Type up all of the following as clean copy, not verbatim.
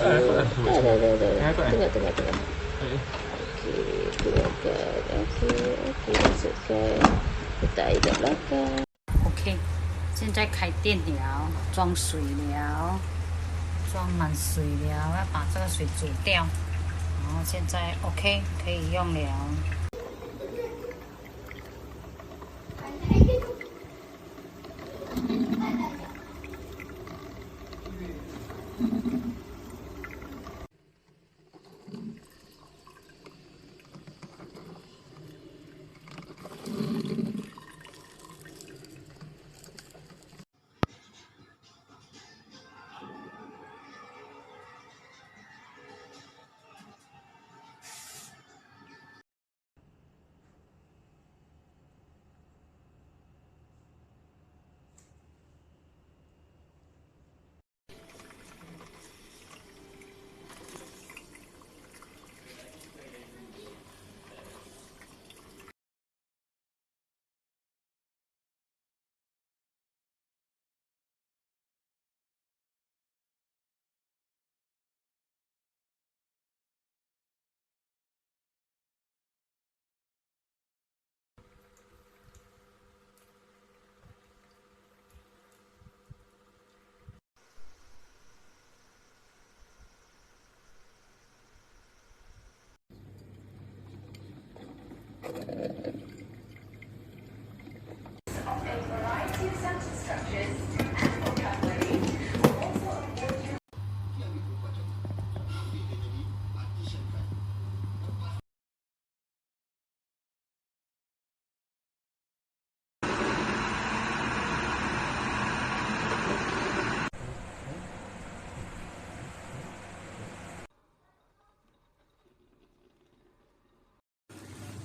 Ada. Tengok. Okey, keluarkan. Okey, masukkan. Letak air kat belakang. OK，现在开店了，装水了，装满水了，要把这个水煮掉，然后现在 OK 可以用了。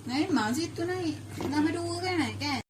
Nah, masih itu naik. Nama dua kan naik kan?